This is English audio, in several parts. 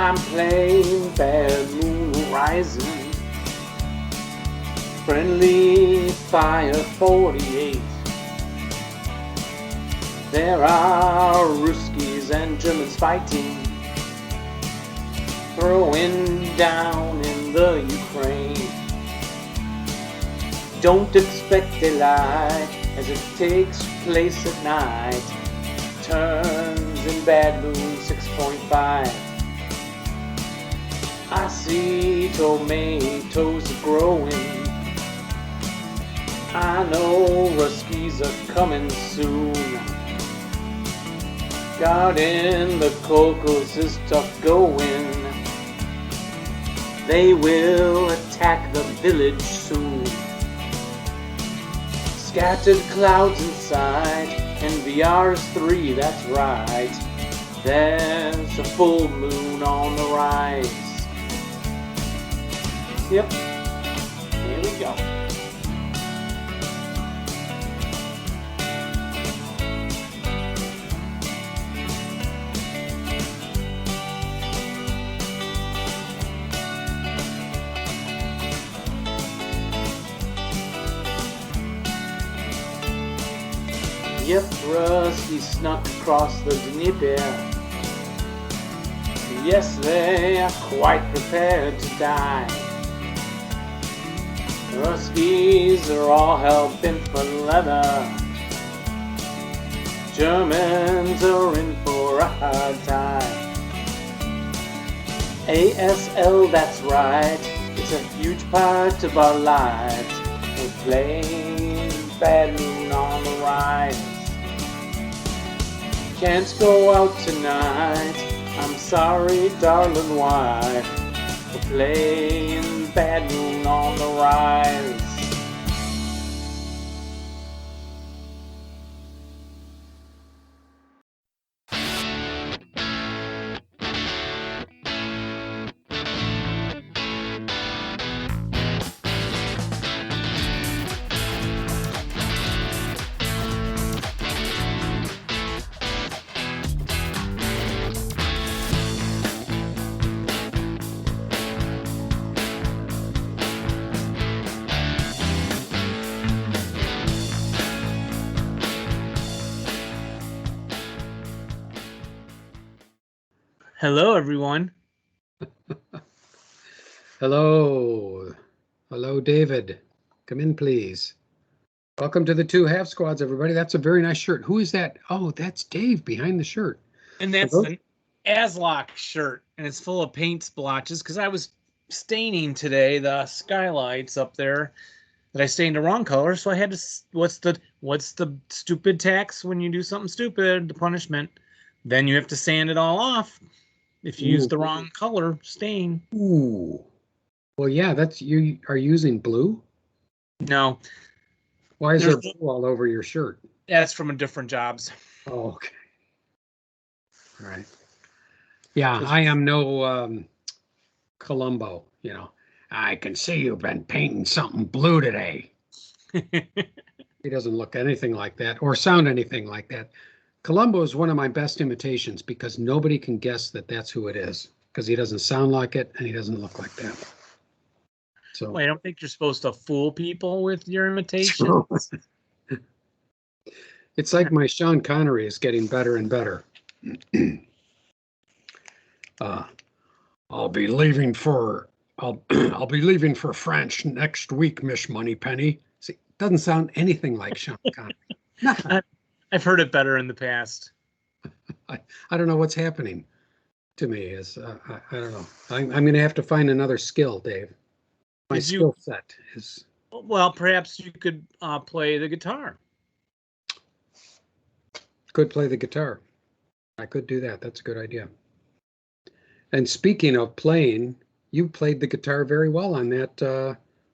I'm playing Bad Moon Rising. Friendly Fire 48. There are Ruskies and Germans fighting, throwing down in the Ukraine. Don't expect a lie, as it takes place at night. Turns in Bad Moon 6.5. I see tomatoes growing. I know Ruskies are coming soon. Guarding the Cocos is tough going. They will attack the village soon. Scattered clouds inside, and VR's 3, that's right. There's a full moon on the rise. Yep, here we go. Yep, Rusty snuck across the Dnieper. Yes, they are quite prepared to die. Ruskies are all hell-bent for leather. Germans are in for a hard time. ASL, that's right, it's a huge part of our lives. We're playing Bad Moon on the rise. Can't go out tonight, I'm sorry, darling wife. We're playing Bad Moon on the rise. Hello, everyone. Hello. Hello, David. Come in, please. Welcome to the Two Half Squads, everybody. That's a very nice shirt. Who is that? Oh, that's Dave behind the shirt. And that's an Aslock shirt, and it's full of paint splotches because I was staining today the skylights up there that I stained the wrong color, so I had to. What's the stupid tax when you do something stupid? The punishment. Then you have to sand it all off if you use the wrong color stain. Ooh. Well, yeah, that's you are using blue? No. Why is there blue all over your shirt? That's from a different jobs. Oh, okay. All right. Yeah, I am no Columbo, you know. I can see you've been painting something blue today. He doesn't look anything like that or sound anything like that. Columbo is one of my best imitations because nobody can guess that that's who it is because he doesn't sound like it and he doesn't look like that. So well, I don't think you're supposed to fool people with your imitations. It's like my Sean Connery is getting better and better. I'll be leaving for France next week, Miss Moneypenny. See, doesn't sound anything like Sean Connery. Nothing. I've heard it better in the past. I don't know what's happening to me. Is I don't know. I'm going to have to find another skill, Dave. My skill set is. Well, perhaps you could play the guitar. Could play the guitar. I could do that. That's a good idea. And speaking of playing, you played the guitar very well on that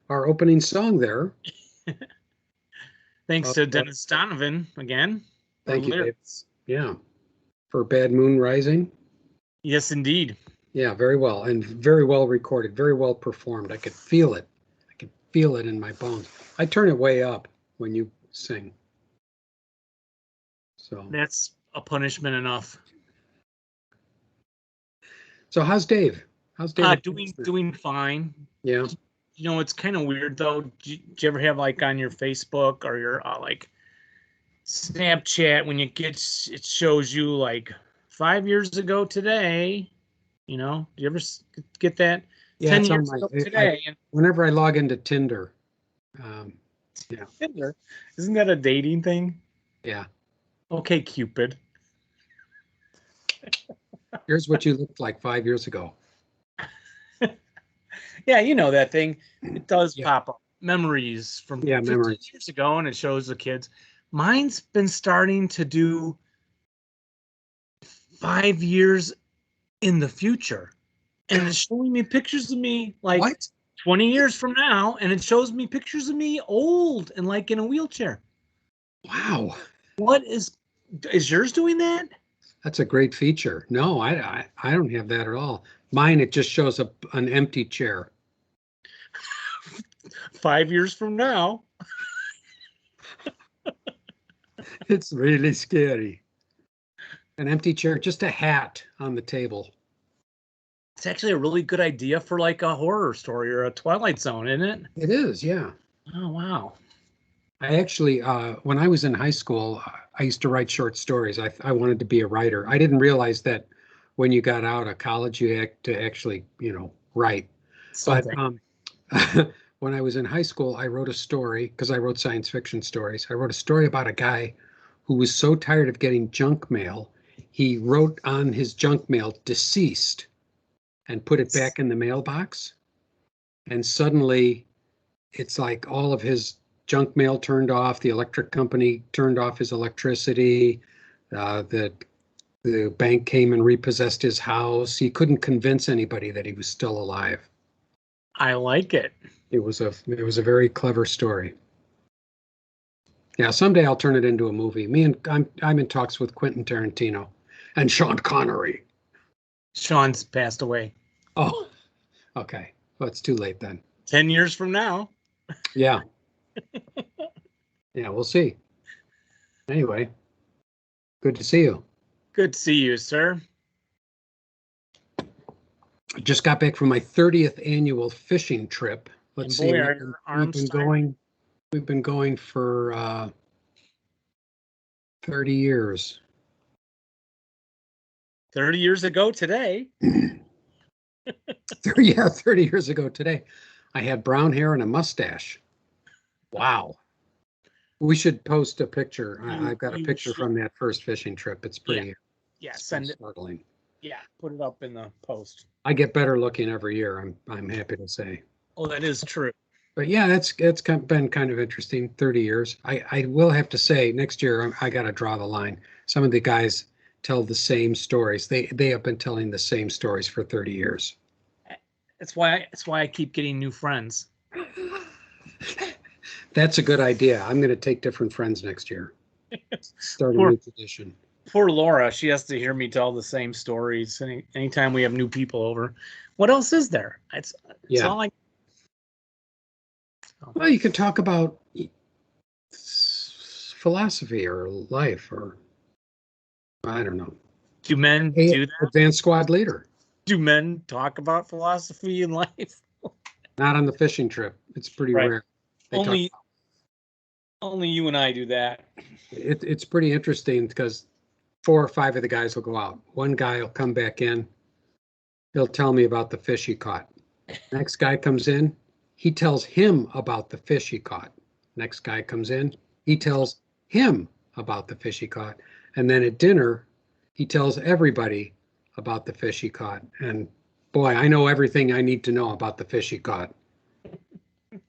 our opening song there. Thanks to Dennis Donovan again. Thank you, Dave. Yeah. For Bad Moon Rising. Yes, indeed. Yeah, very well. And very well recorded, very well performed. I could feel it. I could feel it in my bones. I turn it way up when you sing. So that's a punishment enough. So how's Dave? How's Dave? Doing fine. Yeah. You know, it's kind of weird though. Do you ever have like on your Facebook or your like Snapchat when it shows you like 5 years ago today? You know, do you ever get that? Yeah, 10 it's on years my. ago today. Whenever I log into Tinder. Yeah. Tinder. Isn't that a dating thing? Yeah. Okay, Cupid. Here's what you looked like 5 years ago. Yeah, you know that thing. It does Yeah. pop up. Memories from Yeah, 15 memories. years ago, and it shows the kids. Mine's been starting to do 5 years in the future. And it's showing me pictures of me like What? 20 years from now, and it shows me pictures of me old and like in a wheelchair. Wow. What is yours doing that? That's a great feature. No, I don't have that at all. Mine, it just shows an empty chair. 5 years from now. It's really scary. An empty chair, just a hat on the table. It's actually a really good idea for like a horror story or a Twilight Zone, isn't it? It is, yeah. Oh, wow. I actually, when I was in high school, I used to write short stories. I wanted to be a writer. I didn't realize that when you got out of college, you had to actually, write. Something. But when I was in high school, I wrote a story because I wrote science fiction stories. I wrote a story about a guy who was so tired of getting junk mail, he wrote on his junk mail "deceased" and put it back in the mailbox. And suddenly it's like all of his junk mail turned off. The electric company turned off his electricity. The bank came and repossessed his house. He couldn't convince anybody that he was still alive. I like it. It was a very clever story. Yeah, someday I'll turn it into a movie. I'm in talks with Quentin Tarantino and Sean Connery. Sean's passed away. Oh, okay. Well, it's too late then. 10 years from now. Yeah. Yeah, we'll see. Anyway, good to see you. Good to see you, sir. I just got back from my 30th annual fishing trip. Let's see. Are your arms We've been going for 30 years. 30 years ago today. Yeah, 30 years ago today. I had brown hair and a mustache. Wow. We should post a picture. I've got a picture from that first fishing trip. It's pretty. Yeah, it's send it. Startling. Yeah, put it up in the post. I get better looking every year. I'm happy to say. Oh, that is true. But yeah, it's been kind of interesting. 30 years. I will have to say next year I got to draw the line. Some of the guys tell the same stories. They have been telling the same stories for 30 years. That's why I keep getting new friends. That's a good idea. I'm going to take different friends next year. Start a new tradition. Poor Laura, she has to hear me tell the same stories anytime we have new people over. What else is there? It's all like. Well, you can talk about philosophy or life or I don't know. Do men do that? Advanced squad leader. Do men talk about philosophy in life? Not on the fishing trip. It's pretty rare. Only you and I do that. It's pretty interesting because 4 or 5 of the guys will go out. One guy will come back in. He'll tell me about the fish he caught. Next guy comes in. He tells him about the fish he caught. Next guy comes in. He tells him about the fish he caught. And then at dinner, he tells everybody about the fish he caught. And boy, I know everything I need to know about the fish he caught.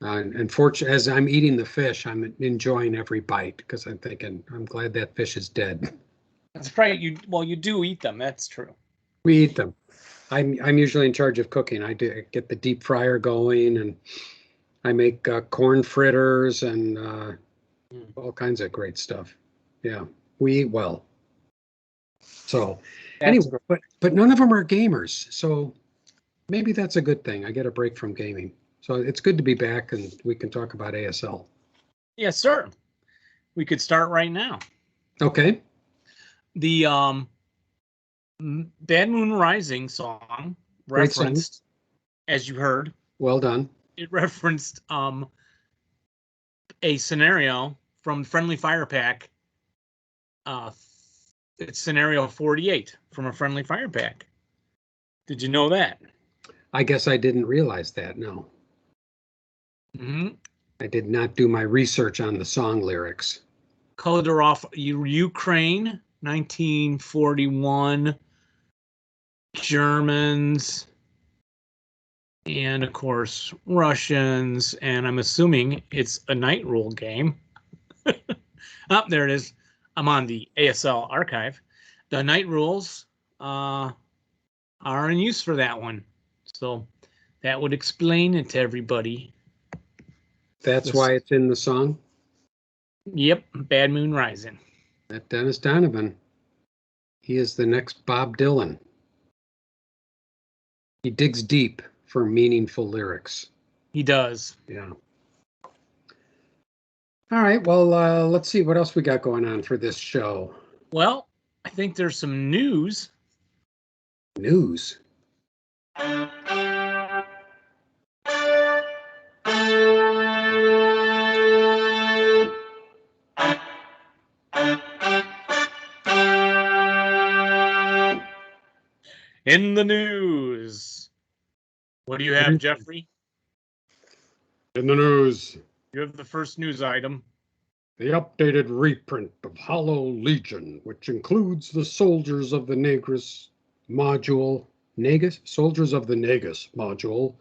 And fortunately, as I'm eating the fish, I'm enjoying every bite because I'm thinking, I'm glad that fish is dead. That's right. You do eat them. That's true. We eat them. I'm usually in charge of cooking. I get the deep fryer going, and I make corn fritters and all kinds of great stuff. Yeah, we eat well. So anyway, but none of them are gamers. So maybe that's a good thing. I get a break from gaming. So it's good to be back, and we can talk about ASL. Yes, sir. We could start right now. Okay. The Bad Moon Rising song Great song. referenced, as you heard, Well done. it referenced a scenario from Friendly Fire Pack. It's scenario 48 from a Friendly Fire Pack. Did you know that? I guess I didn't realize that, no. I did not do my research on the song lyrics. Khodorov, Ukraine, 1941. Germans, and of course Russians, and I'm assuming it's a night rule game. Oh, there it is. I'm on the ASL archive. The night rules are in use for that one, so that would explain it to everybody. That's why it's in the song? Yep, Bad Moon Rising. That Dennis Donovan. He is the next Bob Dylan. He digs deep for meaningful lyrics. He does. Yeah. All right. Well, let's see what else we got going on for this show. Well, I think there's some news. News? In the news. What do you have, Jeffrey? In the news. You have the first news item. The updated reprint of Hollow Legion, which includes the Soldiers of the Negus module, Soldiers of the Negus module,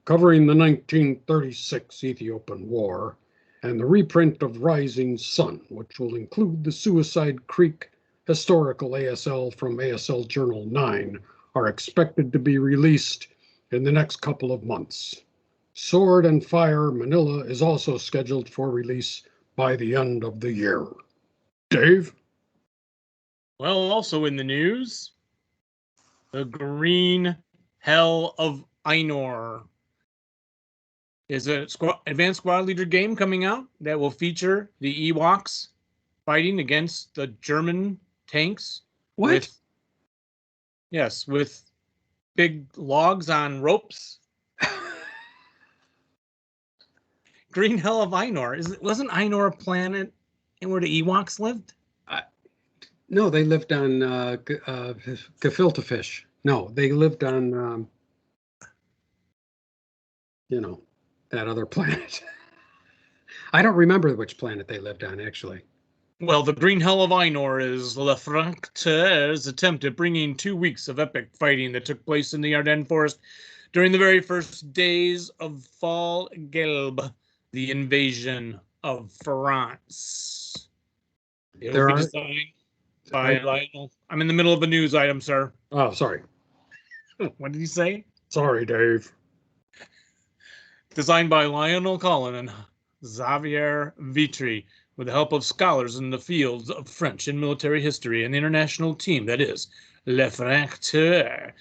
covering the 1936 Ethiopian War, and the reprint of Rising Sun, which will include the Suicide Creek historical ASL from ASL Journal 9, are expected to be released in the next couple of months. Sword and Fire Manila is also scheduled for release by the end of the year. Dave? Well, also in the news, the Green Hell of Ainur is an advanced squad leader game coming out that will feature the Ewoks fighting against the German tanks. What? With big logs on ropes. Green Hell of Ainur. Wasn't Ainur a planet where the Ewoks lived? No, they lived on gefilte fish. No, they lived on, that other planet. I don't remember which planet they lived on, actually. Well, the Green Hell of Ainur is Le Francteur's attempt at bringing 2 weeks of epic fighting that took place in the Ardennes Forest during the very first days of Fall Gelb, the invasion of France. It will be designed by Lionel. I'm in the middle of a news item, sir. Oh, sorry. What did you say? Sorry, Dave. Designed by Lionel Collin and Xavier Vitry, with the help of scholars in the fields of French and military history and the international team that is Le Francteur.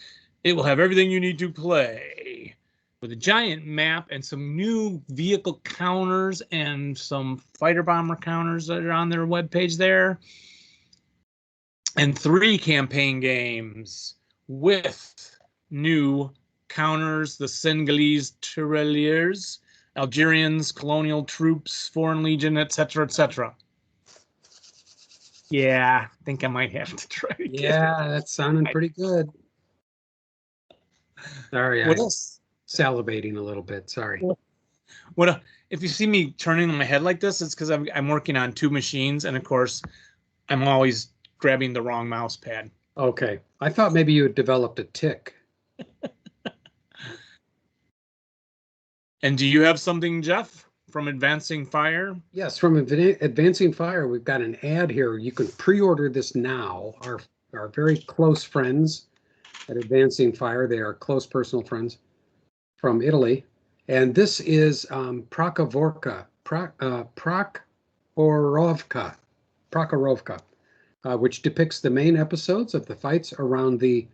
It will have everything you need to play, with a giant map and some new vehicle counters and some fighter bomber counters that are on their webpage there, and 3 campaign games with new counters: the Senegalese tirailleurs, Algerians, colonial troops, Foreign Legion, etc., etc. Yeah, I think I might have to try to get it. That's sounding pretty good. Sorry, I'm salivating a little bit. Sorry. What if you see me turning my head like this? It's because I'm working on 2 machines, and of course, I'm always grabbing the wrong mouse pad. Okay, I thought maybe you had developed a tic. And do you have something, Jeff, from Advancing Fire? Yes, from Advancing Fire, we've got an ad here. You can pre-order this now. Our very close friends at Advancing Fire, they are close personal friends from Italy. And this is Prokhorovka, which depicts the main episodes of the fights around the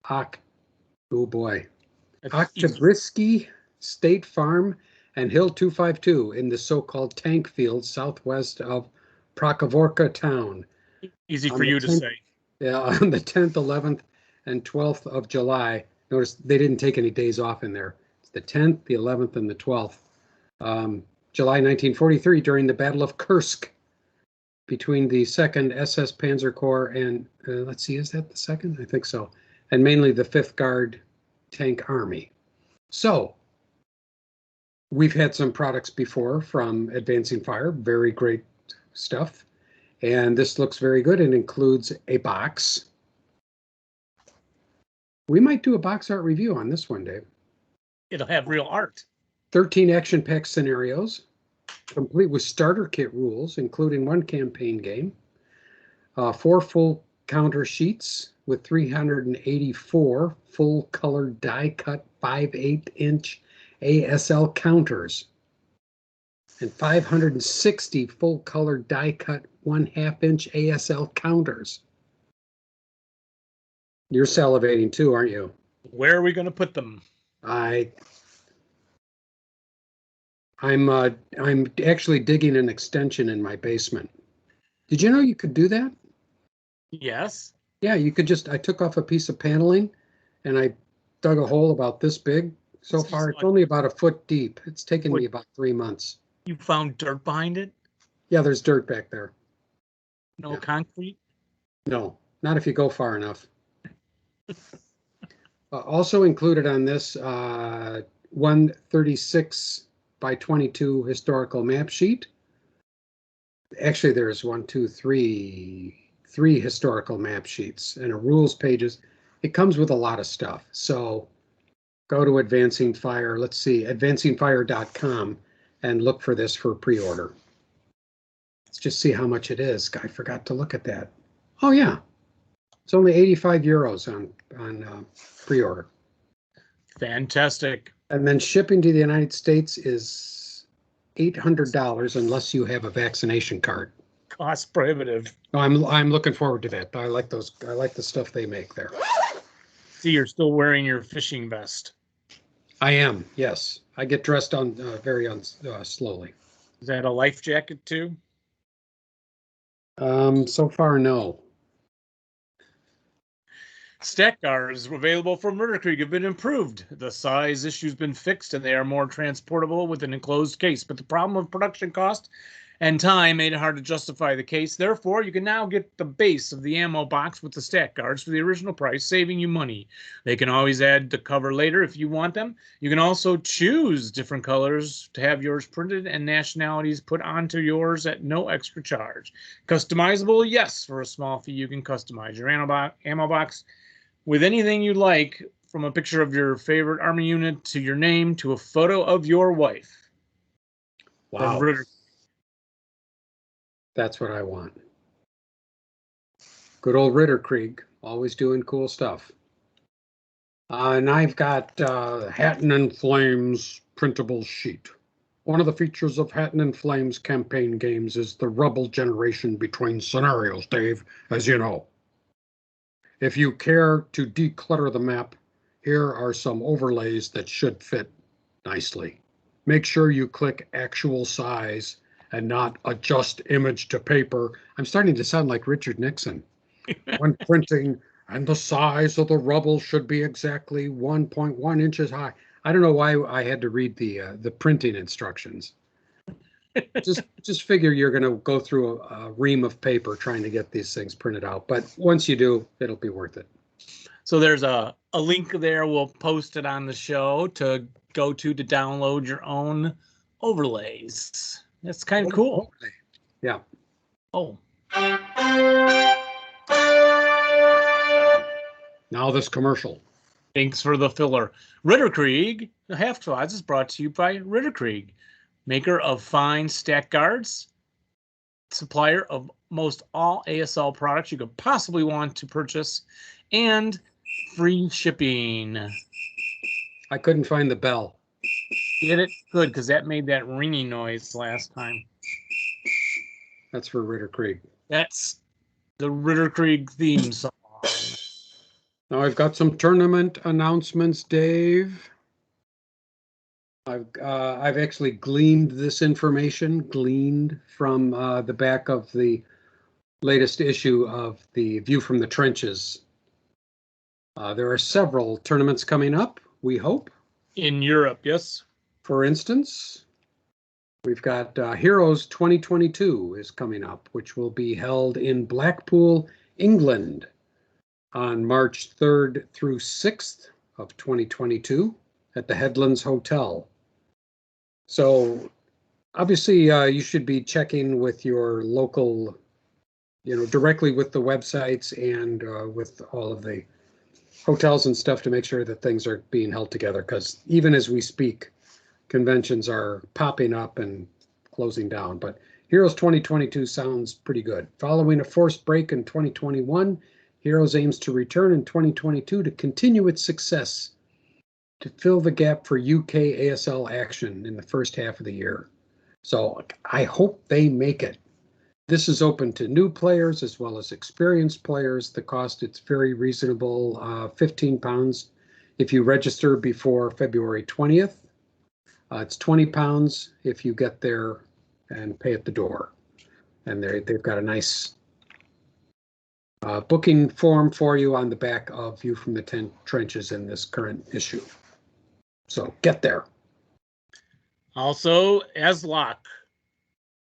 Oktябрьский State Farm and Hill 252 in the so-called tank field southwest of Prokhorovka town. Easy for you to say. Yeah, on the 10th, 11th, and 12th of July. Notice they didn't take any days off in there. It's the 10th, the 11th, and the 12th. July 1943, during the Battle of Kursk, between the 2nd SS Panzer Corps and, let's see, is that the 2nd? I think so. And mainly the 5th Guard Tank Army. So, we've had some products before from Advancing Fire, very great stuff. And this looks very good. It includes a box. We might do a box art review on this one, Dave. It'll have real art. 13 action-packed scenarios, complete with starter kit rules, including 1 campaign game, 4 full counter sheets with 384 full-color die-cut 5/8-inch ASL counters, and 560 full-color die-cut 1/2-inch ASL counters. You're salivating too, aren't you? Where are we going to put them? I'm actually digging an extension in my basement. Did you know you could do that? Yes. Yeah, you could just, I took off a piece of paneling and I dug a hole about this big. So far, it's only about a foot deep. It's taken me about 3 months. You found dirt behind it? Yeah, there's dirt back there. No concrete? No, not if you go far enough. Also included on this 136 by 22 historical map sheet. Actually, there's three historical map sheets and a rules pages. It comes with a lot of stuff. So go to Advancing Fire. Let's see, advancingfire.com and look for this for pre-order. Let's just see how much it is. I forgot to look at that. Oh yeah, it's only 85 euros on pre-order. Fantastic. And then shipping to the United States is $800 unless you have a vaccination card. Cost prohibitive. Oh, I'm looking forward to that. I like those. I like the stuff they make there. See, you're still wearing your fishing vest. I am. Yes, I get dressed on very slowly. Is that a life jacket too? So far, no. Stack guards available from Ritter Creek have been improved. The size issue's been fixed and they are more transportable with an enclosed case. But the problem of production cost and time made it hard to justify the case. Therefore, you can now get the base of the ammo box with the stack guards for the original price, saving you money. They can always add the cover later if you want them. You can also choose different colors to have yours printed and nationalities put onto yours at no extra charge. Customizable? Yes, for a small fee you can customize your ammo box with anything you like, from a picture of your favorite Army unit to your name to a photo of your wife. Wow. That's what I want. Good old Ritter Krieg, always doing cool stuff. And I've got Hatton and Flames printable sheet. One of the features of Hatton and Flames campaign games is the rubble generation between scenarios, Dave, as you know. If you care to declutter the map, here are some overlays that should fit nicely. Make sure you click actual size and not adjust image to paper. I'm starting to sound like Richard Nixon. When printing, and the size of the rubble should be exactly 1.1 inches high. I don't know why I had to read the printing instructions. Just figure you're going to go through a ream of paper trying to get these things printed out. But once you do, it'll be worth it. So there's a link there. We'll post it on the show to go to download your own overlays. That's kind of cool. Yeah. Oh. Now this commercial. Thanks for the filler. Ritter Krieg, the Half Squads is brought to you by Ritter Krieg, maker of fine stack guards, supplier of most all ASL products you could possibly want to purchase, and free shipping. I couldn't find the bell. Get it? Good, because that made that ringing noise last time. That's for Ritter Krieg. That's the Ritter Krieg theme song. Now I've got some tournament announcements, Dave. I've actually gleaned this information, from the back of the latest issue of the View from the Trenches There are several tournaments coming up, we hope. In Europe, yes. For instance, we've got Heroes 2022 is coming up, which will be held in Blackpool, England on March 3rd through 6th of 2022 at the Headlands Hotel. So obviously you should be checking with your local, directly with the websites and with all of the hotels and stuff to make sure that things are being held together, because even as we speak, conventions are popping up and closing down. But Heroes 2022 sounds pretty good. Following a forced break in 2021, Heroes aims to return in 2022 to continue its success to fill the gap for UK ASL action in the first half of the year. So I hope they make it. This is open to new players as well as experienced players. The cost, it's very reasonable, £15 if you register before February 20th. It's £20 if you get there and pay at the door. And they've got a nice booking form for you on the back of View from the Trenches in this current issue. So get there. Also, ASLOC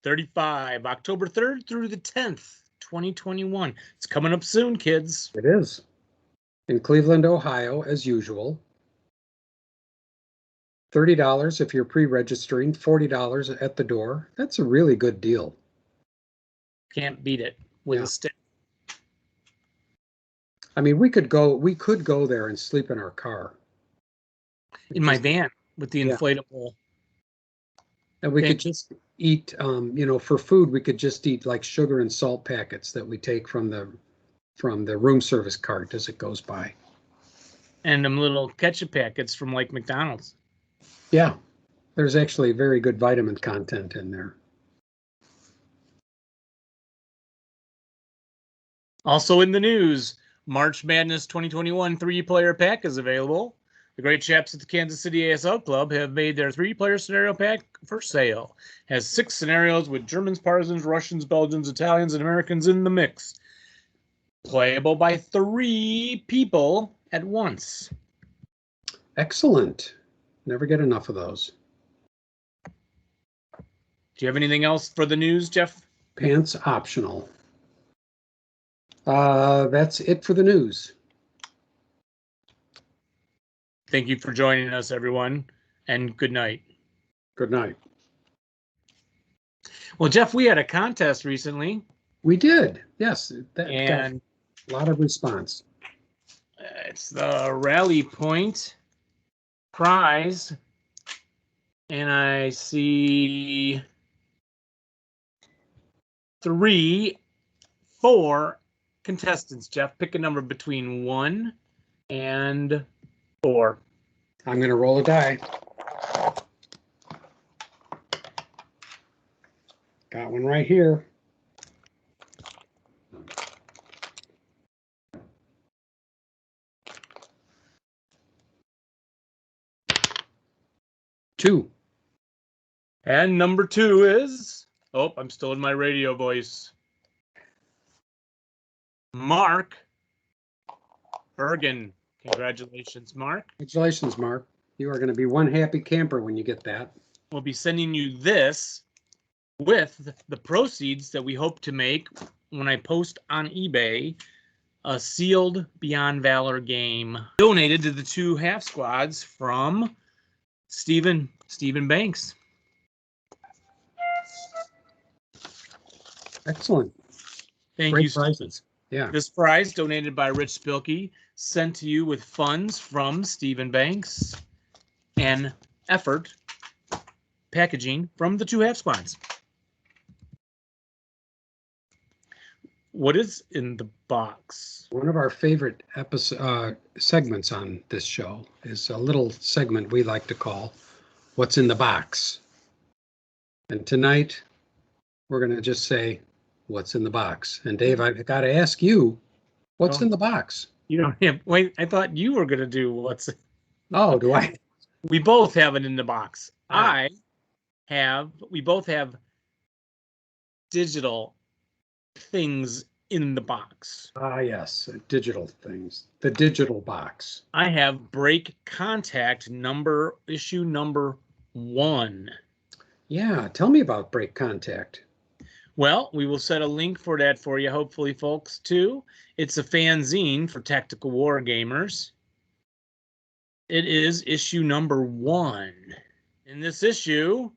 35, October 3rd through the 10th, 2021. It's coming up soon, kids. It is. In Cleveland, Ohio, as usual. $30 if you're pre-registering, $40 at the door. That's a really good deal. Can't beat it with a stick. I mean, we could go there and sleep in our car. In my van with the inflatable. And we could just eat, for food, we could just eat like sugar and salt packets that we take from the room service cart as it goes by. And them little ketchup packets from like McDonald's. Yeah, there's actually very good vitamin content in there. Also in the news, March Madness 2021 3-player pack is available. The great chaps at the Kansas City ASL Club have made their 3-player scenario pack for sale. It has 6 scenarios with Germans, Partisans, Russians, Belgians, Italians, and Americans in the mix. Playable by 3 people at once. Excellent. Never get enough of those. Do you have anything else for the news, Jeff? Pants optional. That's it for the news. Thank you for joining us, everyone, and good night. Good night. Well, Jeff, we had a contest recently. We did, yes. That got a lot of response. It's the Rally Point prize, and I see 4 contestants. Jeff, pick a number between 1 and 4. I'm going to roll a die. Got one right here. Two. And number 2 is, I'm still in my radio voice, Mark Bergen. Congratulations, Mark. Congratulations, Mark. You are going to be one happy camper when you get that. We'll be sending you this with the proceeds that we hope to make when I post on eBay a sealed Beyond Valor game donated to the 2 half squads from Stephen Banks. Excellent. Thank Great you. Prizes. Yeah. This prize donated by Rich Spilkey, sent to you with funds from Stephen Banks and effort packaging from the 2 half squads. What is in the box? One of our favorite segments on this show is a little segment we like to call What's in the Box. And tonight, we're going to just say, what's in the box? And Dave, I've got to ask you, what's in the box? You don't have, wait, I thought you were going to do what's. Oh, do I? We both have it in the box. We both have digital things in the box. Ah, yes, digital things. The digital box. I have Break Contact issue number 1. Yeah, tell me about Break Contact. Well, we will set a link for that for you, hopefully, folks, too. It's a fanzine for tactical war gamers. It is issue number 1. In this issue,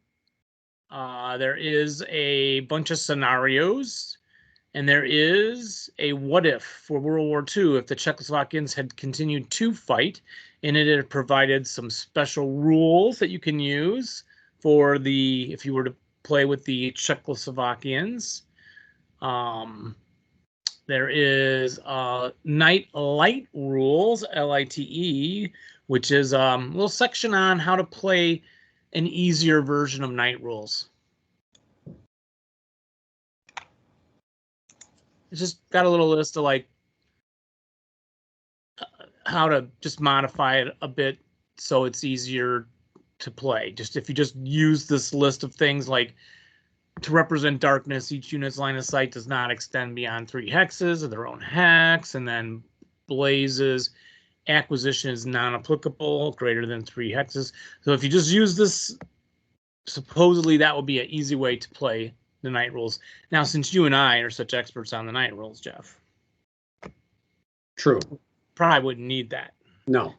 there is a bunch of scenarios, and there is a what if for World War II if the Czechoslovakians had continued to fight, and it had provided some special rules that you can use for if you were to play with the Czechoslovakians. There is Night Light rules, LITE, which is a little section on how to play an easier version of Night rules. It's just got a little list of like how to just modify it a bit so it's easier to play. Just if you just use this list of things like to represent darkness, each unit's line of sight does not extend beyond 3 hexes of their own hex, and then blazes. Acquisition is non-applicable, greater than 3 hexes. So if you just use this, supposedly that would be an easy way to play the night rules. Now, since you and I are such experts on the night rules, Jeff. True. Probably wouldn't need that. No.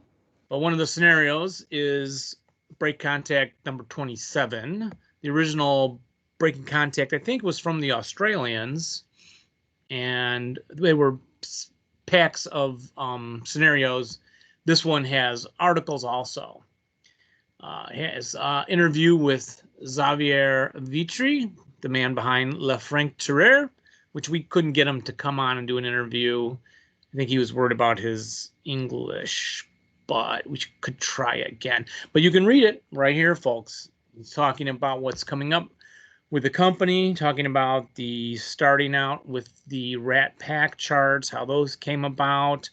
But one of the scenarios is Break Contact number 27. The original Breaking Contact, I think, was from the Australians, and they were packs of scenarios. This one has articles also. It has interview with Xavier Vitry, the man behind Le Franc-Tireur, which we couldn't get him to come on and do an interview. I think he was worried about his English, but we could try again. But you can read it right here, folks. He's talking about what's coming up with the company, talking about the starting out with the Rat Pack charts, how those came about,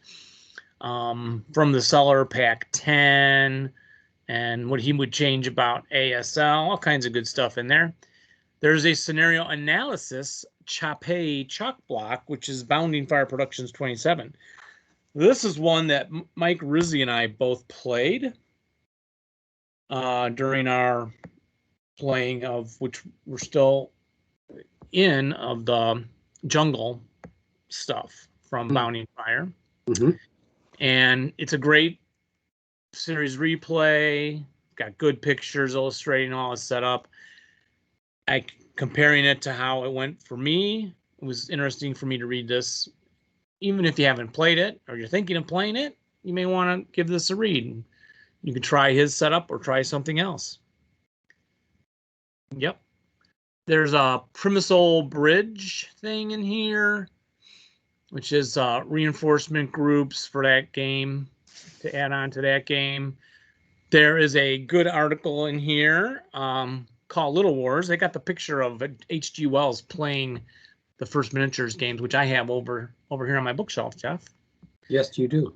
from the seller Pack 10, and what he would change about ASL, all kinds of good stuff in there. There's a scenario analysis Chape chalk block, which is Bounding Fire Productions 27. This is one that Mike Rizzi and I both played during our playing of, which we're still in, of the jungle stuff from Bounding Fire. Mm-hmm. And it's a great series replay, got good pictures illustrating all the setup. Comparing it to how it went for me, it was interesting for me to read this. Even if you haven't played it or you're thinking of playing it, you may want to give this a read. You could try his setup or try something else. Yep. There's a Primusol Bridge thing in here, which is reinforcement groups for that game, to add on to that game. There is a good article in here called Little Wars. They got the picture of H.G. Wells playing the first miniatures games, which I have over here on my bookshelf, Jeff. Yes, you do.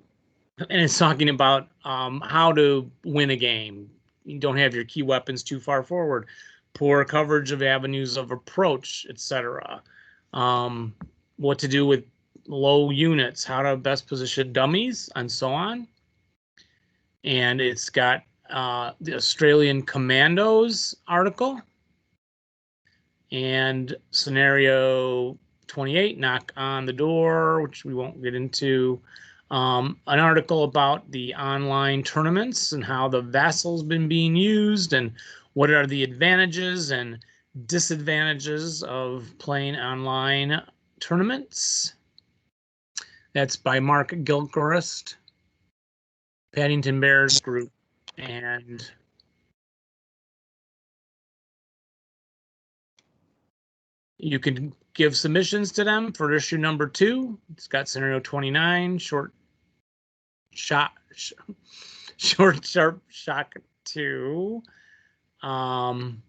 And it's talking about how to win a game. You don't have your key weapons too far forward, poor coverage of avenues of approach, etc. What to do with low units, how to best position dummies, and so on. And it's got the Australian Commandos article and scenario 28, knock on the door, which we won't get into. An article about the online tournaments and how the vassal's been being used and what are the advantages and disadvantages of playing online tournaments. That's by Mark Gilchrist, Paddington Bears Group. And you can give submissions to them for issue number 2. It's got scenario 29, short sharp shock 2. And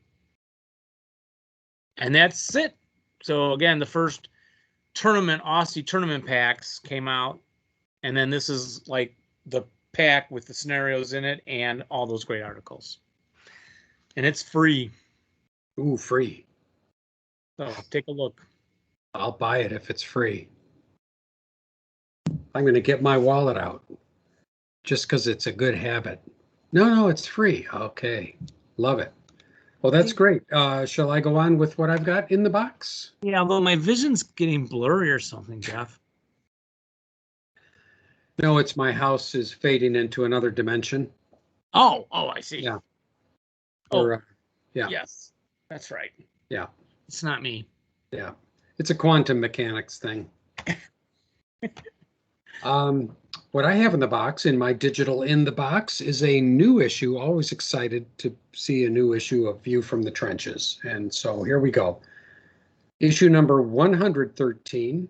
that's it. So again, the first Aussie tournament packs came out, and then this is like the pack with the scenarios in it and all those great articles. And it's free. Ooh, free. So take a look. I'll buy it if it's free. I'm going to get my wallet out just because it's a good habit. No, it's free. Okay. Love it. Well, that's great. Shall I go on with what I've got in the box? Yeah, although my vision's getting blurry or something, Jeff. No, it's my house is fading into another dimension. Oh, I see. Yeah. Oh, yeah. Yes, that's right. Yeah. It's not me. Yeah. It's a quantum mechanics thing. What I have in the box, in my digital in the box, is a new issue. Always excited to see a new issue of View from the Trenches. And so here we go. Issue number 113,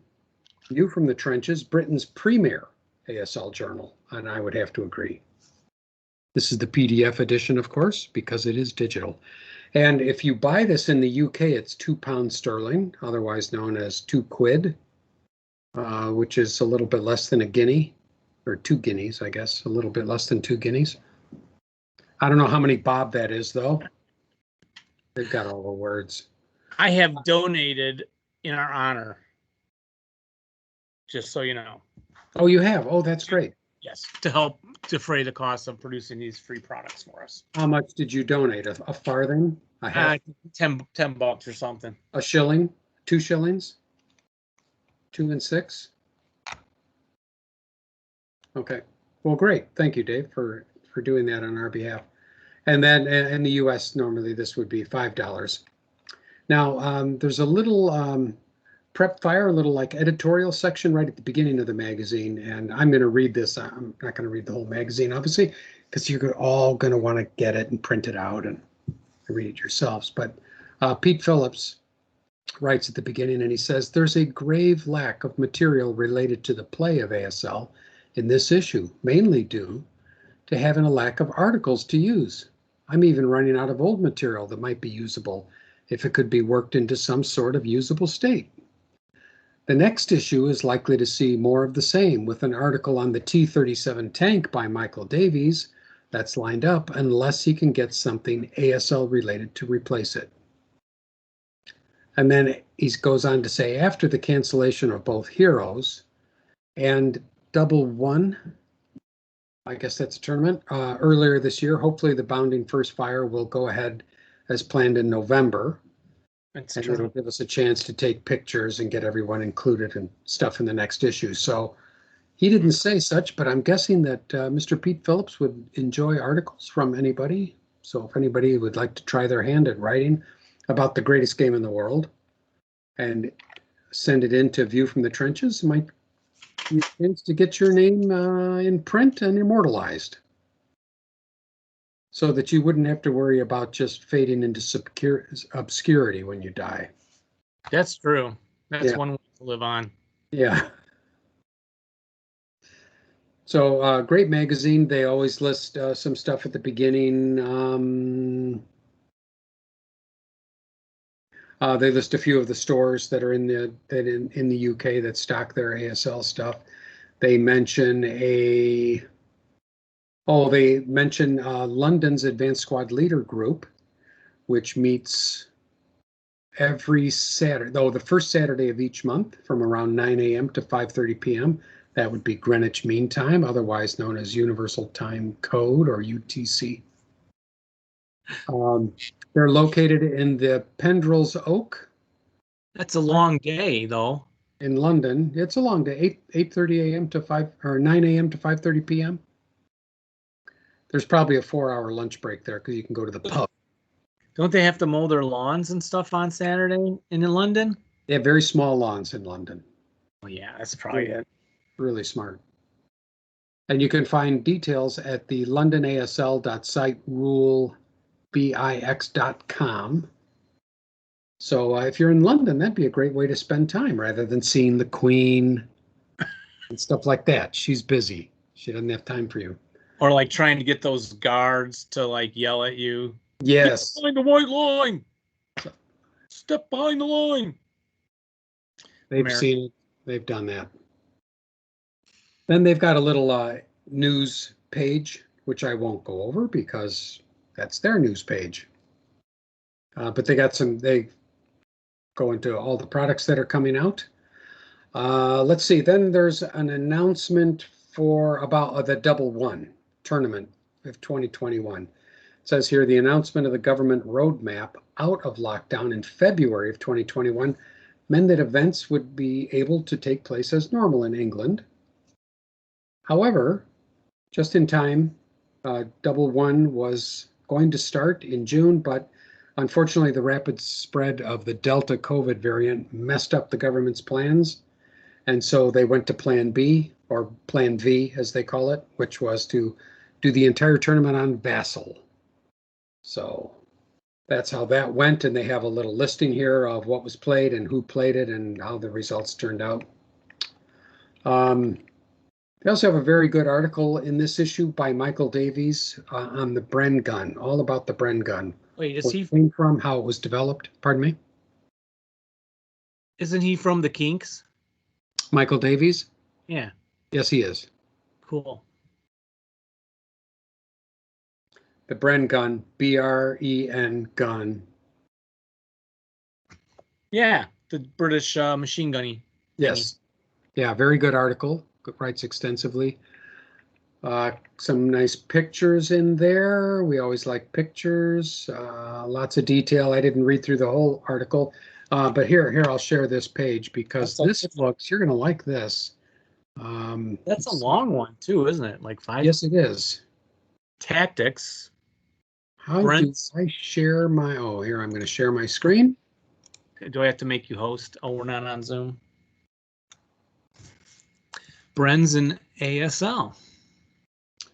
View from the Trenches, Britain's premier ASL journal. And I would have to agree. This is the PDF edition, of course, because it is digital. And if you buy this in the UK, it's £2 sterling, otherwise known as 2 quid, which is a little bit less than a guinea, or 2 guineas, I guess, a little bit less than 2 guineas. I don't know how many bob that is, though. They've got all the words. I have donated in our honor, just so you know. Oh, you have? Oh, that's great. Yes, to help defray the cost of producing these free products for us. How much did you donate? A farthing? A half? 10 bucks or something. A shilling? 2 shillings? 2 and 6? Okay. Well, great. Thank you, Dave, for doing that on our behalf. And then in the US, normally this would be $5. Now, there's a little prep fire, a little like editorial section right at the beginning of the magazine. And I'm going to read this. I'm not going to read the whole magazine, obviously, because you're all going to want to get it and print it out and read it yourselves. But Pete Phillips writes at the beginning, and he says, there's a grave lack of material related to the play of ASL in this issue, mainly due to having a lack of articles to use. I'm even running out of old material that might be usable if it could be worked into some sort of usable state. The next issue is likely to see more of the same, with an article on the T-37 tank by Michael Davies that's lined up, unless he can get something ASL related to replace it. And then he goes on to say, after the cancellation of both Heroes and Double One, I guess that's a tournament, earlier this year, hopefully the Bounding First Fire will go ahead as planned in November. And it'll give us a chance to take pictures and get everyone included and stuff in the next issue. So he didn't say such, but I'm guessing that Mr. Pete Phillips would enjoy articles from anybody. So if anybody would like to try their hand at writing about the greatest game in the world and send it in to View from the Trenches, it might be a chance to get your name in print and immortalized, so that you wouldn't have to worry about just fading into obscurity when you die. That's true. That's one way to live on. Yeah. So great magazine. They always list some stuff at the beginning. They list a few of the stores that are in the UK that stock their ASL stuff. They mention London's Advanced Squad Leader Group, which meets every Saturday, though the first Saturday of each month from around 9 a.m. to 5:30 p.m. That would be Greenwich Mean Time, otherwise known as Universal Time Code, or UTC. They're located in the Pendrell's Oak. That's a long day, though. In London, it's a long day. 8:30 a.m. to 9 a.m. to 5:30 p.m. There's probably a 4-hour lunch break there because you can go to the pub. Don't they have to mow their lawns and stuff on Saturday in London? They have very small lawns in London. Oh, yeah, that's probably it. Really smart. And you can find details at the londonasl.siterulebix.com. So if you're in London, that'd be a great way to spend time rather than seeing the Queen and stuff like that. She's busy. She doesn't have time for you. Or like trying to get those guards to like yell at you. Yes. Get behind the white line. Step behind the line. They've seen it. They've done that. Then they've got a little news page, which I won't go over because that's their news page. But they go into all the products that are coming out. Let's see. Then there's an announcement for about the Double One tournament of 2021. It says here the announcement of the government roadmap out of lockdown in February of 2021 meant that events would be able to take place as normal in England. However, just in time, Double One was going to start in June, but unfortunately, the rapid spread of the Delta COVID variant messed up the government's plans. And so they went to Plan B, or Plan V, as they call it, which was to do the entire tournament on Vassal. So that's how that went. And they have a little listing here of what was played and who played it and how the results turned out. They also have a very good article in this issue by Michael Davies on the Bren gun, all about the Bren gun. Wait, is where he it came from, how it was developed? Pardon me? Isn't he from the Kinks? Michael Davies? Yeah. Yes, he is. Cool. The Bren gun, B-R-E-N gun. Yeah, the British machine gunny. Yes. Yeah, very good article. Writes extensively. Some nice pictures in there. We always like pictures. Lots of detail. I didn't read through the whole article, but here I'll share this page because this looks. You're going to like this. That's a long one too, isn't it? Like 5. Yes, it is. Tactics. How do I share my? Oh, here I'm going to share my screen. Do I have to make you host? Oh, we're not on Zoom. Bren's in ASL.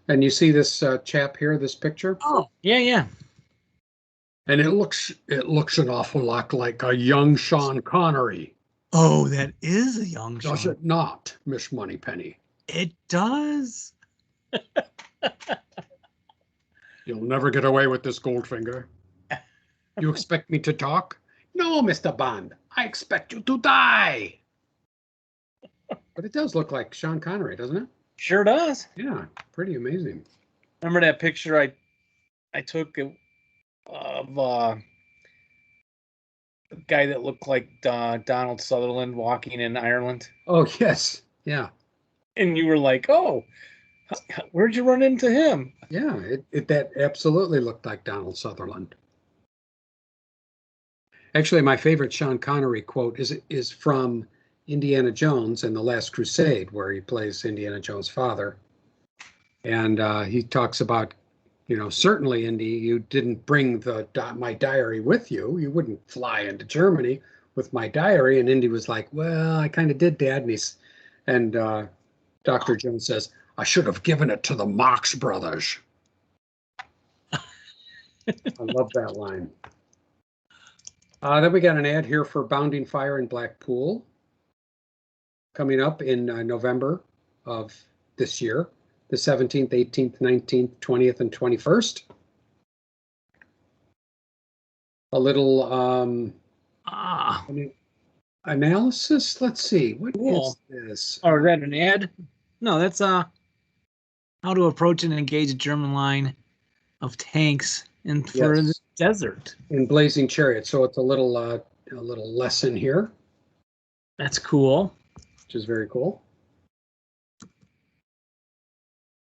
And you see this chap here, this picture? Oh, yeah. And it looks an awful lot like a young Sean Connery. Oh, that is a young Sean. Does it not, Miss Moneypenny? It does. You'll never get away with this, Goldfinger. You expect me to talk? No, Mr. Bond. I expect you to die. But it does look like Sean Connery, doesn't it? Sure does. Yeah, pretty amazing. Remember that picture I took of a guy that looked like Donald Sutherland walking in Ireland? Oh, yes. Yeah. And you were like, oh, where'd you run into him? Yeah, that absolutely looked like Donald Sutherland. Actually, my favorite Sean Connery quote is from Indiana Jones and the Last Crusade, where he plays Indiana Jones' father. And he talks about, certainly, Indy, you didn't bring my diary with you. You wouldn't fly into Germany with my diary. And Indy was like, well, I kind of did, Dad. And Dr. Jones says, I should have given it to the Marx Brothers. I love that line. Then we got an ad here for Bounding Fire in Blackpool, coming up in November of this year, the 17th, 18th, 19th, 20th, and 21st. A little analysis. Let's see. What is this? Oh, is that an ad? No, that's how to approach and engage a German line of tanks for the desert. In Blazing Chariot. So it's a little lesson here. That's cool. Which is very cool.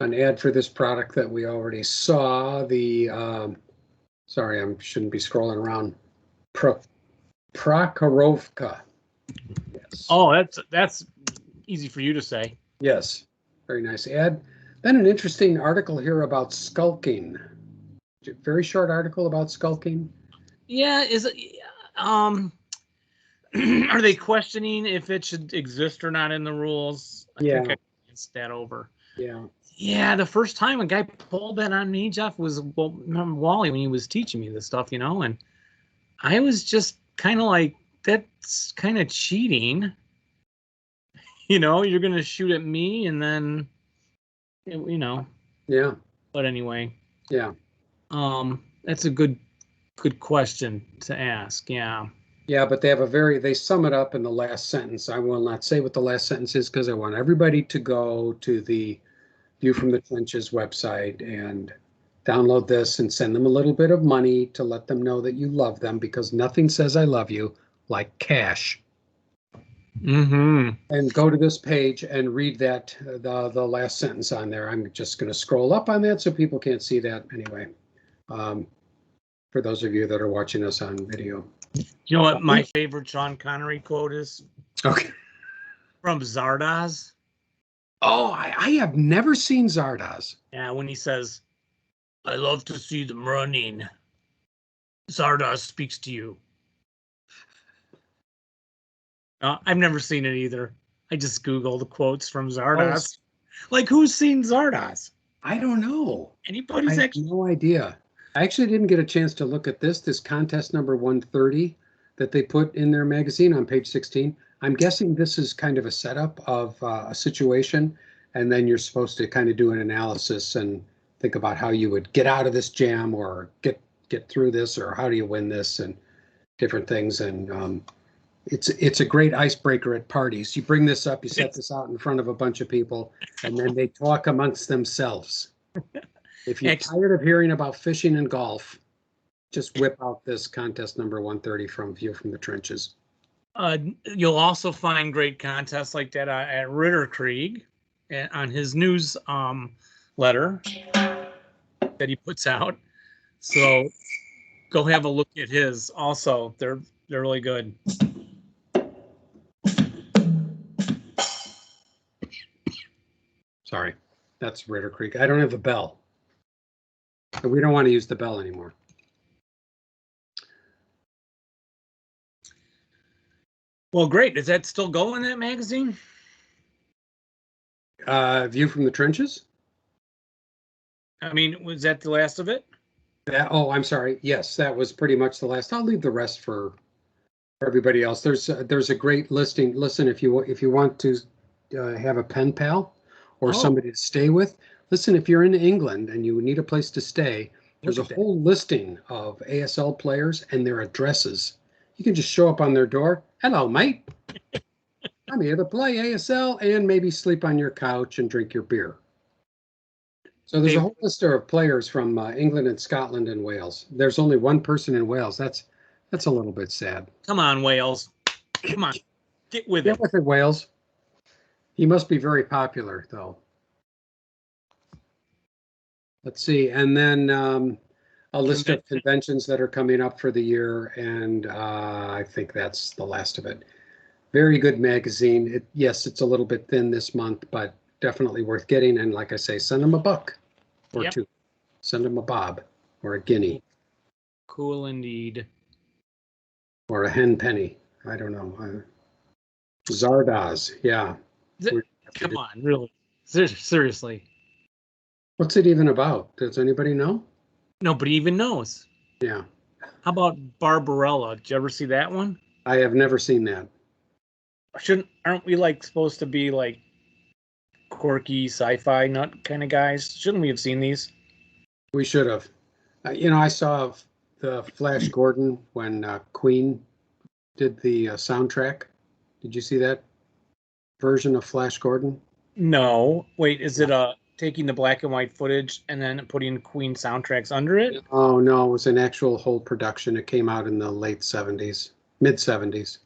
An ad for this product that we already saw. The sorry, I shouldn't be scrolling around. Prokhorovka. Yes. Oh, that's easy for you to say. Yes, very nice ad. Then an interesting article here about skulking. Very short article about skulking. Yeah, is it? Are they questioning if it should exist or not in the rules? I think I glanced that over. Yeah. Yeah, the first time a guy pulled that on me, Jeff, was Wally when he was teaching me this stuff, and I was just kind of like, that's kind of cheating. You're going to shoot at me and then, Yeah. But anyway. Yeah. That's a good question to ask. Yeah. Yeah, but they sum it up in the last sentence. I will not say what the last sentence is because I want everybody to go to the View from the Trenches website and download this and send them a little bit of money to let them know that you love them, because nothing says I love you like cash. Mm-hmm. And go to this page and read that the last sentence on there. I'm just going to scroll up on that so people can't see that anyway. For those of you that are watching us on video. You know what my favorite Sean Connery quote is? Okay. From Zardoz. Oh, I have never seen Zardoz. Yeah, when he says, "I love to see them running." Zardoz speaks to you. I've never seen it either. I just Googled quotes from Zardoz. Like, who's seen Zardoz? I don't know. Anybody's I have no idea. I actually didn't get a chance to look at this contest number 130 that they put in their magazine on page 16. I'm guessing this is kind of a setup of a situation, and then you're supposed to kind of do an analysis and think about how you would get out of this jam or get through this, or how do you win this, and different things. And it's a great icebreaker at parties. You bring this up, you set this out in front of a bunch of people, and then they talk amongst themselves. If you're tired of hearing about fishing and golf, just whip out this contest number 130 from View from the Trenches. You'll also find great contests like that at Ritter Krieg on his news letter that he puts out. So go have a look at his. Also, they're really good. Sorry, that's Ritter Krieg. I don't have the bell. But we don't want to use the bell anymore. Well, great. Is that still going, that magazine? View from the Trenches? I mean, was that the last of it? I'm sorry. Yes, that was pretty much the last. I'll leave the rest for everybody else. There's a great listing. Listen, if you want to have a pen pal or somebody to stay with, listen, if you're in England and you need a place to stay, there's a whole listing of ASL players and their addresses. You can just show up on their door. Hello, mate. I'm here to play ASL and maybe sleep on your couch and drink your beer. So there's a whole list of players from England and Scotland and Wales. There's only one person in Wales. That's a little bit sad. Come on, Wales. Come on. Get with it. Get with it, Wales. He must be very popular, though. Let's see. And then a list of conventions that are coming up for the year. And I think that's the last of it. Very good magazine. Yes, it's a little bit thin this month, but definitely worth getting. And like I say, send them a buck or two. Send them a bob or a guinea. Cool indeed. Or a hen penny. I don't know. Zardoz. Yeah. Come on, really. Seriously. What's it even about? Does anybody know? Nobody even knows. Yeah. How about Barbarella? Did you ever see that one? I have never seen that. Aren't we like supposed to be like quirky sci-fi nut kind of guys? Shouldn't we have seen these? We should have. I saw the Flash Gordon when Queen did the soundtrack. Did you see that version of Flash Gordon? No. Wait, is it taking the black and white footage and then putting Queen soundtracks under it? Oh, no, it was an actual whole production. It came out in the late 70s, mid 70s.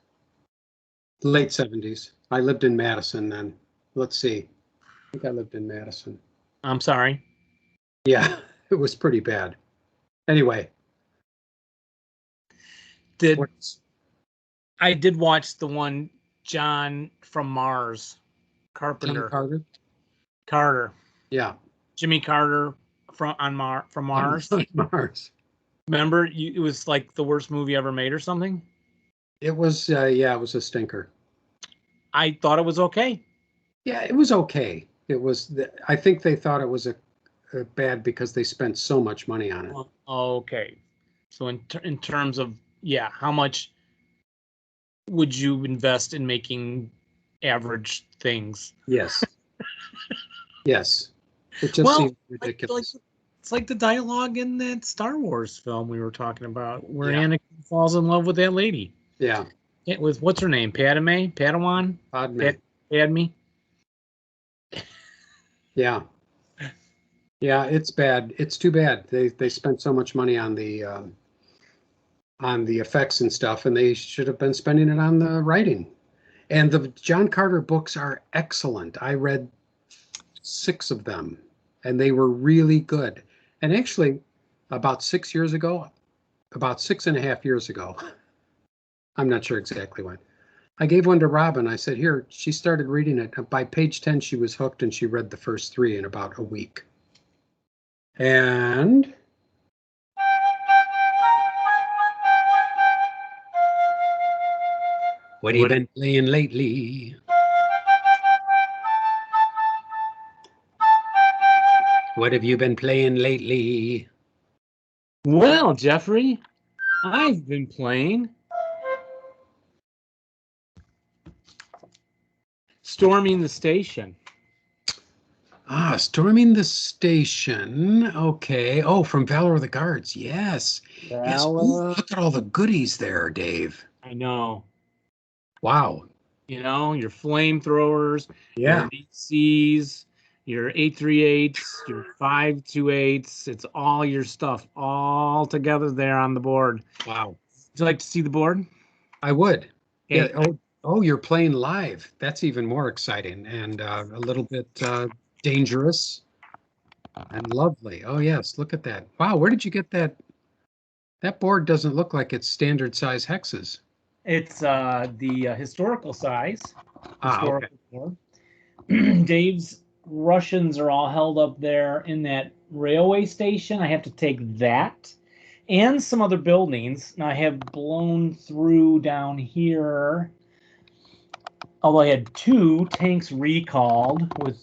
Late 70s. I lived in Madison then. Let's see. I think I lived in Madison. I'm sorry. Yeah, it was pretty bad. Anyway. I did watch the one John from Mars, Carpenter. John Carter. Yeah. Jimmy Carter from Mars. On Mars. Remember, it was like the worst movie ever made or something? It was, it was a stinker. I thought it was okay. Yeah, it was okay. It was. I think they thought it was a bad because they spent so much money on it. Okay, so in terms of how much would you invest in making average things? Yes. Yes. It just seemed ridiculous. It's like the dialogue in that Star Wars film we were talking about, where Anakin falls in love with that lady. Yeah. With what's her name? Padme? Padawan? Padme? Yeah. Yeah, it's bad. It's too bad. They spent so much money on the effects and stuff, and they should have been spending it on the writing. And the John Carter books are excellent. I read 6 of them, and they were really good. And actually, about 6 years ago, about 6.5 years ago, I'm not sure exactly when, I gave one to Robin. I said, here, she started reading it. By page 10, she was hooked, and she read the first 3 in about a week. And what have you been playing lately? What have you been playing lately? Well, Jeffrey, I've been playing Storming the Station. Storming the Station. Okay. Oh, from Valor of the Guards. Yes. Yes. Ooh, look at all the goodies there, Dave. I know. Wow. You know, your flamethrowers, Yeah. your DCs, your 838s, your 528s. It's all your stuff all together there on the board. Wow. Would you like to see the board? I would. Okay. Yeah. Oh, you're playing live. That's even more exciting and a little bit dangerous and lovely. Oh, yes. Look at that. Wow. Where did you get that? That board doesn't look like it's standard size hexes. It's the historical size. Historical Okay. board. Dave's Russians are all held up there in that railway station. I have to take that and some other buildings. Now I have blown through down here. Although I had 2 tanks recalled with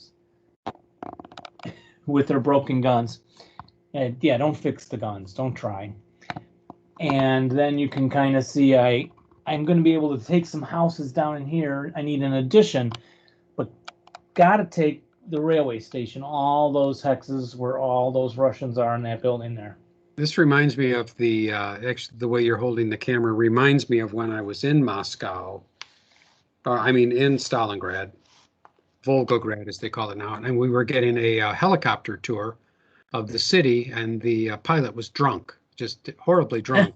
their broken guns. And yeah, don't fix the guns. Don't try. And then you can kind of see I'm going to be able to take some houses down in here. I need an addition, but got to take the railway station. All those hexes where all those Russians are in that building there. This reminds me of actually the way you're holding the camera reminds me of when I was in Moscow. In Stalingrad, Volgograd, as they call it now, and we were getting a helicopter tour of the city, and the pilot was drunk, just horribly drunk.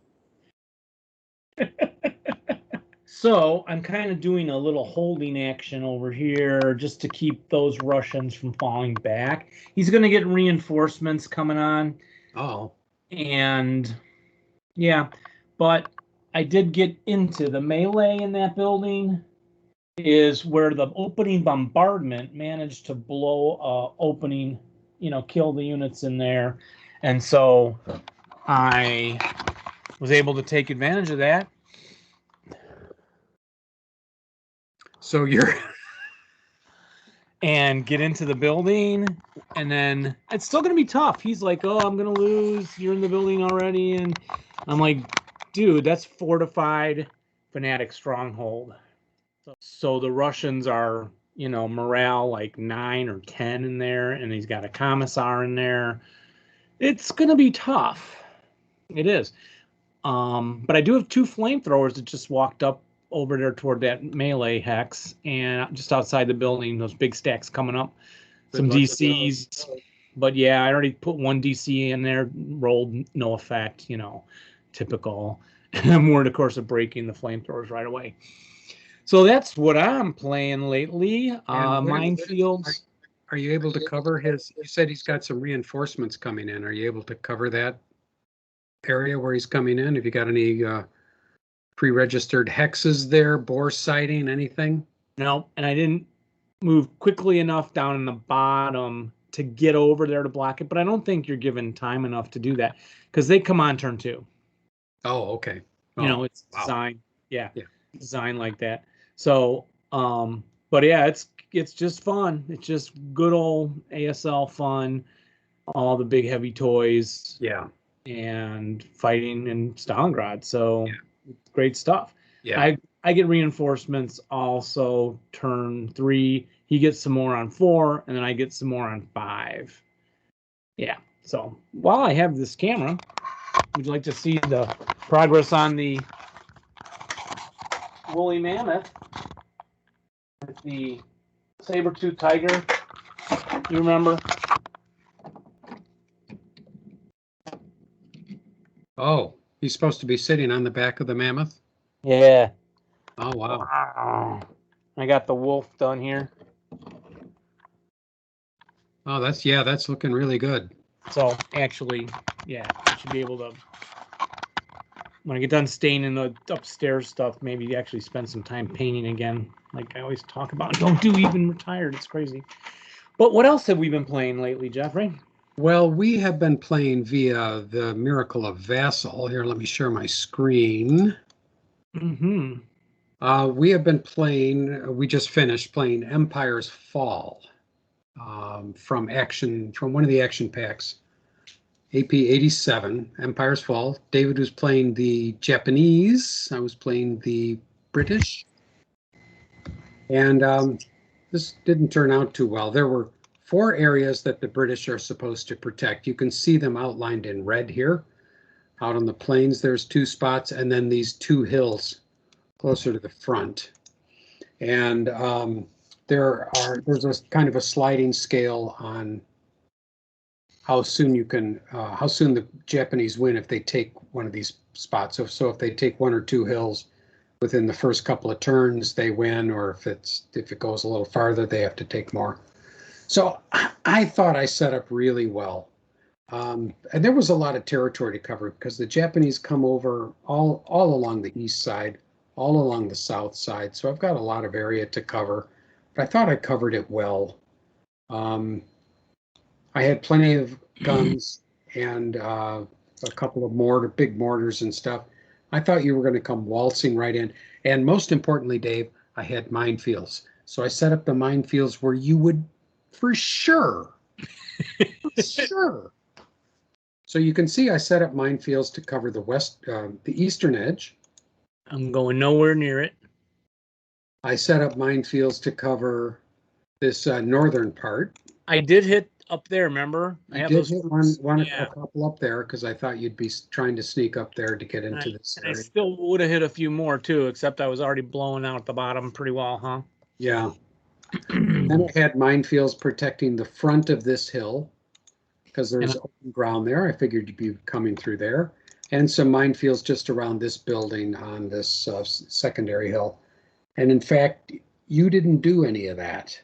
So I'm kind of doing a little holding action over here just to keep those Russians from falling back. He's going to get reinforcements coming on. Oh. And yeah, but I did get into the melee in that building is where the opening bombardment managed to blow opening, kill the units in there. And so I was able to take advantage of that. So you're and get into the building, and then it's still going to be tough. He's like, oh, I'm going to lose. You're in the building already. And I'm like, dude, that's fortified fanatic stronghold. So the Russians are, morale like 9 or 10 in there, and he's got a commissar in there. It's going to be tough. It is. But I do have 2 flamethrowers that just walked up over there toward that melee hex, and just outside the building, those big stacks coming up. Some DCs. But yeah, I already put 1 DC in there, rolled no effect, typical. And I'm worried, of course, of breaking the flamethrowers right away. So that's what I'm playing lately. Minefields. Are you able to cover his? You said he's got some reinforcements coming in. Are you able to cover that area where he's coming in? Have you got any pre-registered hexes there, bore sighting, anything? No, and I didn't move quickly enough down in the bottom to get over there to block it. But I don't think you're given time enough to do that because they come on turn 2. Oh, okay. It's designed. Wow. Yeah, designed like that. So, but yeah, it's just fun. It's just good old ASL fun. All the big heavy toys. Yeah. And fighting in Stalingrad. So great stuff. Yeah. I get reinforcements also turn 3. He gets some more on 4, and then I get some more on 5. Yeah. So while I have this camera, would you like to see the progress on the woolly mammoth with the saber-tooth tiger? You remember? Oh, he's supposed to be sitting on the back of the mammoth? Yeah. Oh, wow. I got the wolf done here. Oh, that's looking really good. So actually, yeah, I should be able to, when I get done staining the upstairs stuff, maybe actually spend some time painting again. Like I always talk about, don't do even retired. It's crazy. But what else have we been playing lately, Jeffrey? Well, we have been playing via the Miracle of Vassal. Here, let me share my screen. Mm-hmm. We have been playing, we just finished playing Empire's Fall from one of the action packs. AP 87, Empire's Fall. David was playing the Japanese. I was playing the British. And this didn't turn out too well. There were 4 areas that the British are supposed to protect. You can see them outlined in red here. Out on the plains, there's 2 spots, and then these 2 hills closer to the front. And there's a kind of a sliding scale on how soon the Japanese win if they take one of these spots. So if they take 1 or 2 hills within the first couple of turns, they win, or if it goes a little farther, they have to take more. So I thought I set up really well. And there was a lot of territory to cover because the Japanese come over all along the east side, all along the south side. So I've got a lot of area to cover, but I thought I covered it well. I had plenty of guns and a couple of big mortars and stuff. I thought you were going to come waltzing right in. And most importantly, Dave, I had minefields. So I set up the minefields where you would, for sure. So you can see I set up minefields to cover the eastern edge. I'm going nowhere near it. I set up minefields to cover this northern part. I did hit up there, remember? I did hit a couple up there because I thought you'd be trying to sneak up there to get into this area. I still would have hit a few more too, except I was already blowing out the bottom pretty well, huh? Yeah. Then I had minefields protecting the front of this hill because there's open ground there. I figured you'd be coming through there. And some minefields just around this building on this secondary hill. And in fact, you didn't do any of that.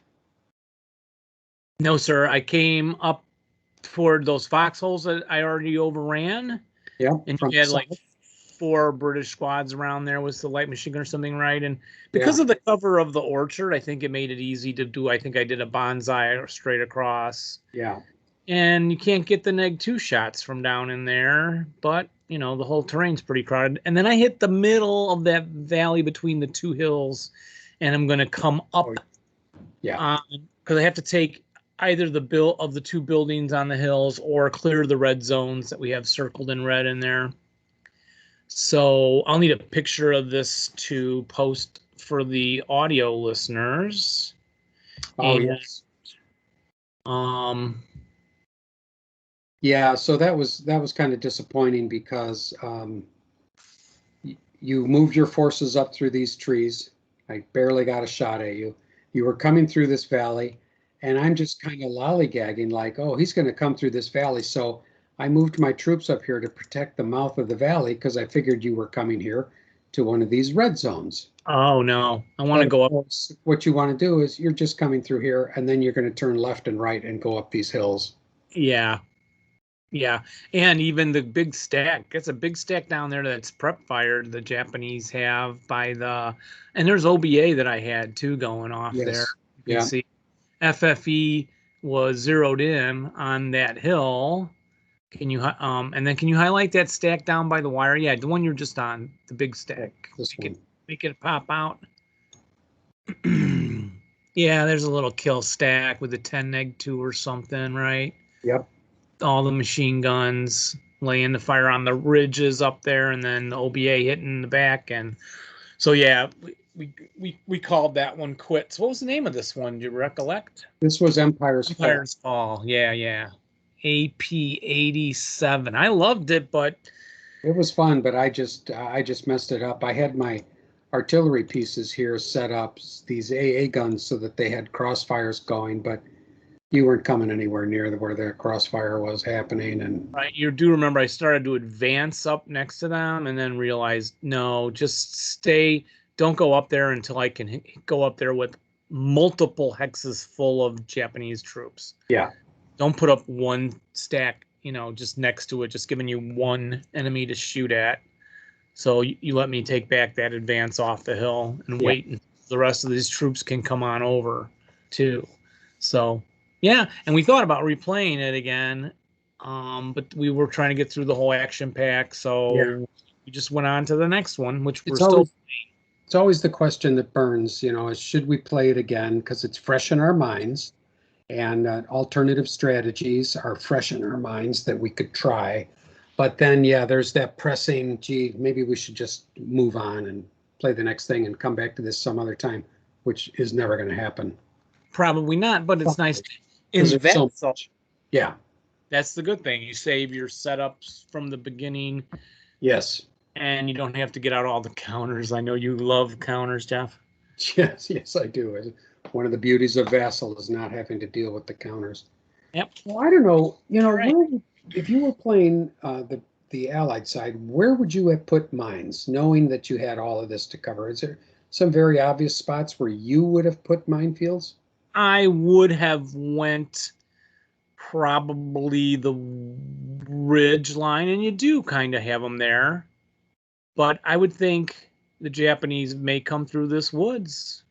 No, sir. I came up toward those foxholes that I already overran. Yeah. And you had like 4 British squads around there with the light machine gun or something, right? And because of the cover of the orchard, I think it made it easy to do. I think I did a bonsai straight across. Yeah. And you can't get the neg 2 shots from down in there, but you know, the whole terrain's pretty crowded. And then I hit the middle of that valley between the 2 hills, and I'm going to come up. Yeah. Because I have to take either the 2 buildings on the hills or clear the red zones that we have circled in red in there. So I'll need a picture of this to post for the audio listeners. Oh, yes. Yeah, so that was kind of disappointing because you moved your forces up through these trees. I barely got a shot at you. You were coming through this valley, and I'm just kind of lollygagging like, oh, he's going to come through this valley. So I moved my troops up here to protect the mouth of the valley because I figured you were coming here to one of these red zones. Oh, no. I want to go up. What you want to do is you're just coming through here, and then you're going to turn left and right and go up these hills. Yeah. Yeah. And even the big stack. It's a big stack down there that's prep fired the Japanese have and there's OBA that I had too going off there. You can see FFE was zeroed in on that hill. Can you and then can you highlight that stack down by the wire? Yeah, the one you're just on, the big stack. Make it pop out. Yeah, there's a little kill stack with a 10 neg 2 or something, right? Yep. All the machine guns laying the fire on the ridges up there, and then the OBA hitting the back. And so yeah, we called that one quits. What was the name of this one? Do you recollect? This was Empire's Fall. Yeah. AP 87. I loved it, but it was fun, but I just messed it up. I had my artillery pieces here set up, these AA guns, so that they had crossfires going, but you weren't coming anywhere near where the crossfire was happening. And right, you do remember I started to advance up next to them and then realized, no, just stay don't go up there until I can go up there with multiple hexes full of Japanese troops. Yeah. Don't put up one stack, just next to it, just giving you one enemy to shoot at. So you let me take back that advance off the hill and wait until the rest of these troops can come on over too. So, yeah, and we thought about replaying it again, but we were trying to get through the whole action pack, so we just went on to the next one, which we're still playing. It's always the question that burns, is should we play it again because it's fresh in our minds, and alternative strategies are fresh in our minds that we could try. But then, there's that pressing, gee, maybe we should just move on and play the next thing and come back to this some other time, which is never going to happen. Probably not, but it's nice to invent. Yeah. That's the good thing. You save your setups from the beginning. Yes. And you don't have to get out all the counters. I know you love counters, Jeff. Yes, I do. One of the beauties of Vassal is not having to deal with the counters. Yep. Well, I don't know. Right. If you were playing the Allied side, where would you have put mines, knowing that you had all of this to cover? Is there some very obvious spots where you would have put minefields? I would have went probably the ridge line, and you do kind of have them there. But I would think the Japanese may come through this woods.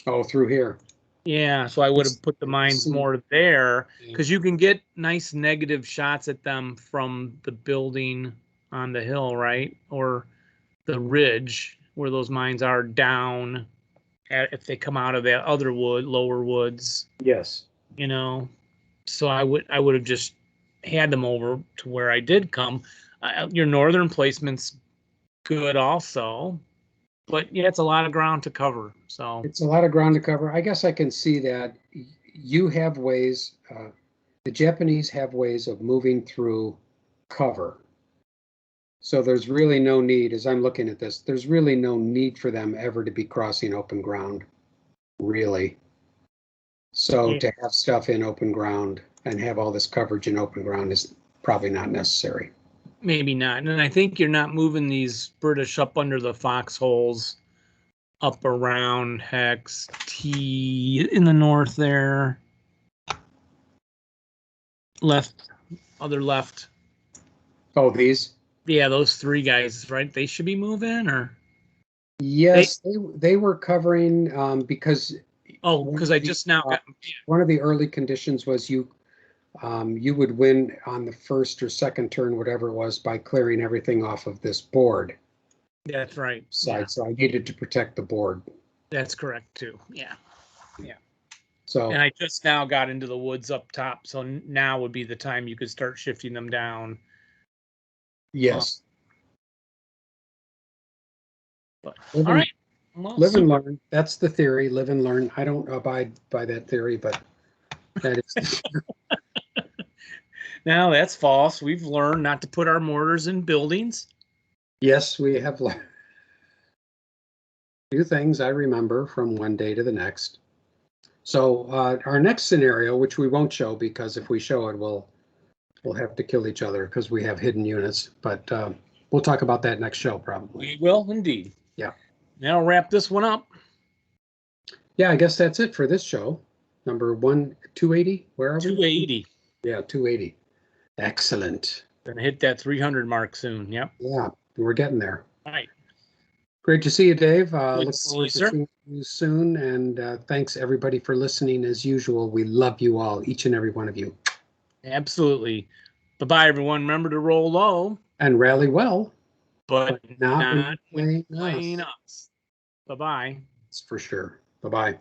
Oh, through here. Yeah, so I would have put the mines more there, because you can get nice negative shots at them from the building on the hill, right? Or the ridge where those mines are down if they come out of that other lower woods. Yes. So I would have just had them over to where I did come. Your northern placement's good also, but it's a lot of ground to cover. So it's a lot of ground to cover. I guess I can see that you have ways. The Japanese have ways of moving through cover. So there's really no need, as I'm looking at this, there's really no need for them ever to be crossing open ground, really. So to have stuff in open ground and have all this coverage in open ground is probably not necessary. Maybe not. And I think you're not moving these British up under the foxholes up around Hex T in the north there. Other left. Oh, these? Yeah, those three guys, right? They should be moving, or? Yes, they were covering because. Oh, because I just now got. One of the early conditions was you would win on the first or second turn, whatever it was, by clearing everything off of this board. That's right. Side, so I needed to protect the board. That's correct too. Yeah. So. And I just now got into the woods up top, so now would be the time you could start shifting them down. Yes. But all right. Well, live and learn. That's the theory. Live and learn. I don't abide by that theory, but that is. Now that's false. We've learned not to put our mortars in buildings. Yes, we have learned. Few things I remember from one day to the next. So our next scenario, which we won't show because if we show it, we'll have to kill each other because we have hidden units. But we'll talk about that next show probably. We will indeed. Yeah. Now wrap this one up. Yeah, I guess that's it for this show. Number 280. Where are we? 280. Yeah, 280. Excellent. Gonna hit that 300 mark soon. Yep. Yeah, we're getting there. All right. Great to see you, Dave. Look forward to seeing you soon. And thanks, everybody, for listening. As usual, we love you all, each and every one of you. Absolutely. Bye-bye, everyone. Remember to roll low. And rally well. But not playing us. Bye-bye. That's for sure. Bye-bye.